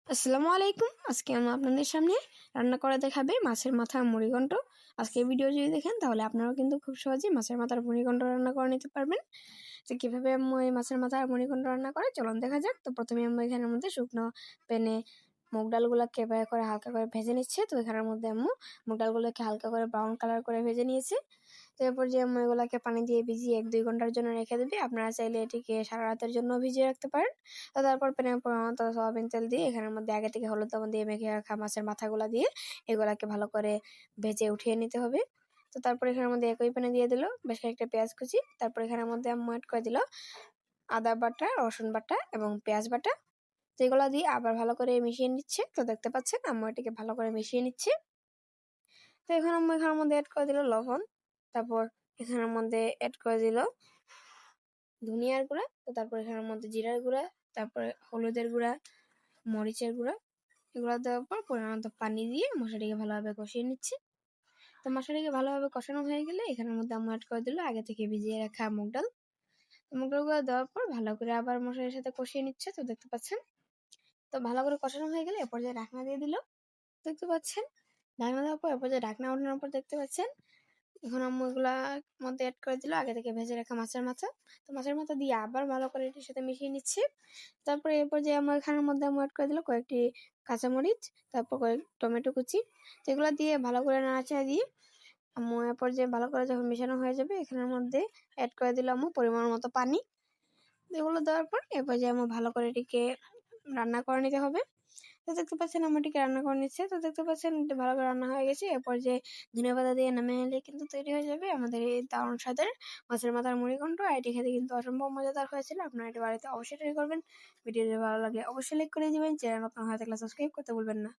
আসসালামু আলাইকুম। আজকে আমি আপনাদের সামনে রান্না করে দেখাবে মাছের মাথা মুড়িঘণ্ট। আজকে ভিডিও যদি দেখেন তাহলে আপনারাও কিন্তু খুব সহজেই মাছের মাথার মুড়িঘণ্ট রান্না করে নিতে পারবেন। তো কীভাবে আম্মু এই মাছের মাথার মুড়িঘণ্ট রান্না করে চলুন দেখা যাক। তো প্রথমে আম্মু এখানের মধ্যে শুকনো প্যানে মুগ ডালগুলোকে এভাবে করে হালকা করে ভেজে নিচ্ছে। তো এখানের মধ্যে আম্মু মুগ ডালগুলোকে হালকা করে ব্রাউন কালার করে ভেজে নিয়েছে। তো এরপর যে আম্মু এগুলোকে পানি দিয়ে ভিজিয়ে 1-2 ঘন্টার জন্য রেখে দেবে। আপনারা চাইলে এটিকে সারা রাতের জন্য ভিজিয়ে রাখতে পারেন। তো তারপর প্যানে পরিমাণমতো সয়াবিন তেল দিয়ে এখানের মধ্যে আগে থেকে হলুদ লবণ দিয়ে মেখে রাখা মাছের মাথাগুলো দিয়ে এগুলাকে ভালো করে ভেজে উঠিয়ে নিতে হবে। তো তারপর এখানের মধ্যে একই প্যানে দিয়ে দিল বেশ কয়েকটা পেঁয়াজ কুচি। তারপর এখানের মধ্যে আম্মু অ্যাড করে দিল আদা বাটা, রসুন বাটা এবং পেঁয়াজ বাটা, যেগুলো দিয়ে আবার ভালো করে মিশিয়ে নিচ্ছে। তো দেখতে পাচ্ছেন আম্মু এটিকে ভালো করে মিশিয়ে নিচ্ছে। তো এখন আম্মু এখানের মধ্যে অ্যাড করে দিল লবণ, তারপর এখানের মধ্যে অ্যাড করে দিল ধনিয়ার গুঁড়া, তো তারপর এখানের মধ্যে জিরার গুঁড়া, তারপরে হলুদের গুঁড়া, মরিচের গুঁড়া, এগুলো দেওয়ার পর পরিমাণমতো পানি দিয়ে মশলাটিকে ভালোভাবে কষিয়ে নিচ্ছে। তো মশলাটিকে ভালোভাবে কষানো হয়ে গেলে এখানের মধ্যে আম্মু অ্যাড করে দিল আগে থেকে ভিজিয়ে রাখা মুগ ডাল। মুগ ডালগুলো দেওয়ার পর ভালো করে আবার মশলার সাথে কষিয়ে নিচ্ছে। তো দেখতে পাচ্ছেন তো ভালো করে কষানো হয়ে গেলে এ পর্যায়ে ঢাকনা দিয়ে দিল। দেখতে পাচ্ছেন ঢাকনা দেওয়ার পর এ পর্যায়ে ঢাকনা ওঠানোর পর দেখতে পাচ্ছেন এখন আম্মু এগুলার মধ্যে অ্যাড করে দিল আগে থেকে ভেজে রাখা মাছের মাথা। তো মাছের মাথা দিয়ে আবার ভালো করে এটির সাথে মিশিয়ে নিচ্ছে। তারপরে এরপর যে আমার এখানের মধ্যে আম্মু অ্যাড করে দিল কয়েকটি কাঁচামরিচ, তারপর কয়েক টমেটো কুচি, তো এগুলো দিয়ে ভালো করে নাড়াচাড়া দিয়ে আম্মু এরপর যে ভালো করে যখন মেশানো হয়ে যাবে এখানের মধ্যে অ্যাড করে দিল আম্মু পরিমাণ মতো পানি। এগুলো দেওয়ার পর এরপর যে আম্মু ভালো করে এটিকে রান্না করে নিতে হবে। তো দেখতে পাচ্ছেন আম্মু এটিকে রান্না করে নিচ্ছে। তো দেখতে পাচ্ছেন ভালো করে রান্না হয়ে গেছে। এরপর যে ধনেপাতা দিয়ে নামিয়ে নিলে কিন্তু তৈরি হয়ে যাবে আমাদের এই দারুণ স্বাদের মাছের মাথার মুড়িঘণ্ট। আর এটি খেতে কিন্তু অসম্ভব মজাদার হয়েছিল। আপনারা এটি বাড়িতে অবশ্যই ট্রাই করবেন। ভিডিওটি ভালো লাগলে অবশ্যই লাইক করে দিবেন। চ্যানেল নতুন হয়ে থাকলে সাবস্ক্রাইব করতে ভুলবেন না।